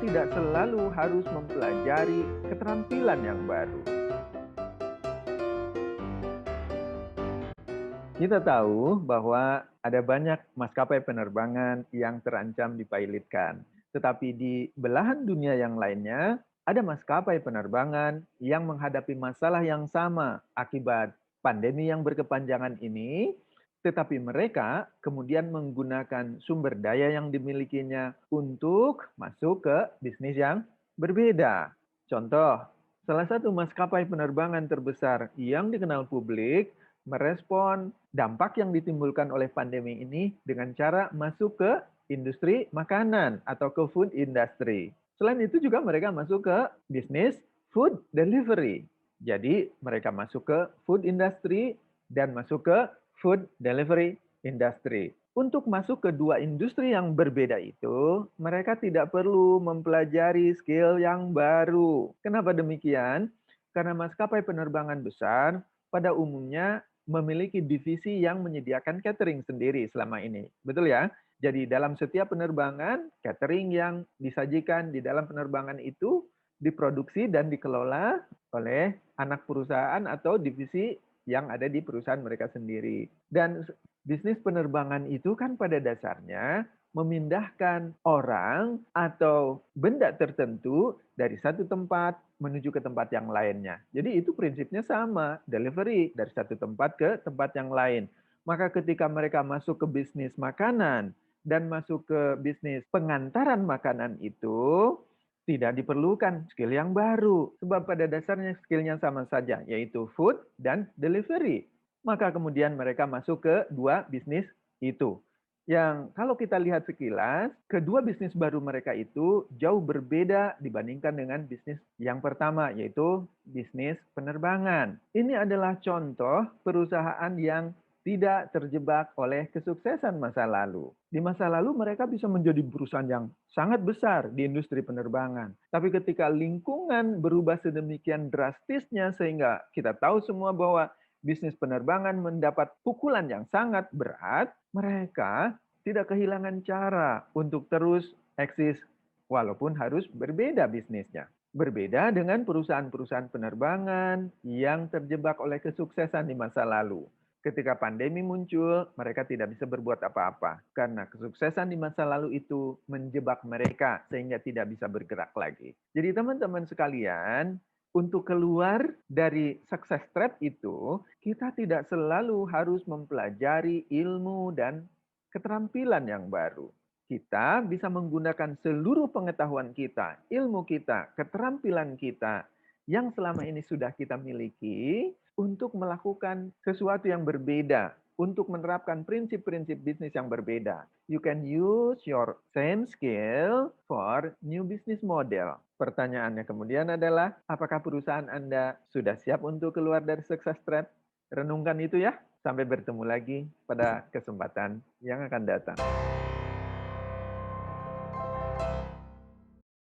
tidak selalu harus mempelajari keterampilan yang baru. Kita tahu bahwa ada banyak maskapai penerbangan yang terancam dipilotkan. Tetapi di belahan dunia yang lainnya, ada maskapai penerbangan yang menghadapi masalah yang sama akibat pandemi yang berkepanjangan ini, tetapi mereka kemudian menggunakan sumber daya yang dimilikinya untuk masuk ke bisnis yang berbeda. Contoh, salah satu maskapai penerbangan terbesar yang dikenal publik merespon dampak yang ditimbulkan oleh pandemi ini dengan cara masuk ke industri makanan atau ke food industry. Selain itu juga mereka masuk ke bisnis food delivery. Jadi mereka masuk ke food industry dan masuk ke food delivery industry. Untuk masuk ke dua industri yang berbeda itu, mereka tidak perlu mempelajari skill yang baru. Kenapa demikian? Karena maskapai penerbangan besar pada umumnya memiliki divisi yang menyediakan catering sendiri selama ini. Betul ya? Jadi dalam setiap penerbangan, catering yang disajikan di dalam penerbangan itu diproduksi dan dikelola oleh anak perusahaan atau divisi yang ada di perusahaan mereka sendiri. Dan bisnis penerbangan itu kan pada dasarnya memindahkan orang atau benda tertentu dari satu tempat menuju ke tempat yang lainnya. Jadi itu prinsipnya sama, delivery dari satu tempat ke tempat yang lain. Maka ketika mereka masuk ke bisnis makanan dan masuk ke bisnis pengantaran makanan itu, tidak diperlukan skill yang baru. Sebab pada dasarnya skillnya sama saja, yaitu food dan delivery. Maka kemudian mereka masuk ke dua bisnis itu. Yang kalau kita lihat sekilas, kedua bisnis baru mereka itu jauh berbeda dibandingkan dengan bisnis yang pertama, yaitu bisnis penerbangan. Ini adalah contoh perusahaan yang tidak terjebak oleh kesuksesan masa lalu. Di masa lalu mereka bisa menjadi perusahaan yang sangat besar di industri penerbangan. Tapi ketika lingkungan berubah sedemikian drastisnya sehingga kita tahu semua bahwa bisnis penerbangan mendapat pukulan yang sangat berat, mereka tidak kehilangan cara untuk terus eksis walaupun harus berbeda bisnisnya. Berbeda dengan perusahaan-perusahaan penerbangan yang terjebak oleh kesuksesan di masa lalu. Ketika pandemi muncul, mereka tidak bisa berbuat apa-apa karena kesuksesan di masa lalu itu menjebak mereka sehingga tidak bisa bergerak lagi. Jadi teman-teman sekalian, untuk keluar dari sukses trap itu, kita tidak selalu harus mempelajari ilmu dan keterampilan yang baru. Kita bisa menggunakan seluruh pengetahuan kita, ilmu kita, keterampilan kita yang selama ini sudah kita miliki untuk melakukan sesuatu yang berbeda, untuk menerapkan prinsip-prinsip bisnis yang berbeda. You can use your same skill for new business model. Pertanyaannya kemudian adalah, apakah perusahaan Anda sudah siap untuk keluar dari success trap? Renungkan itu ya. Sampai bertemu lagi pada kesempatan yang akan datang.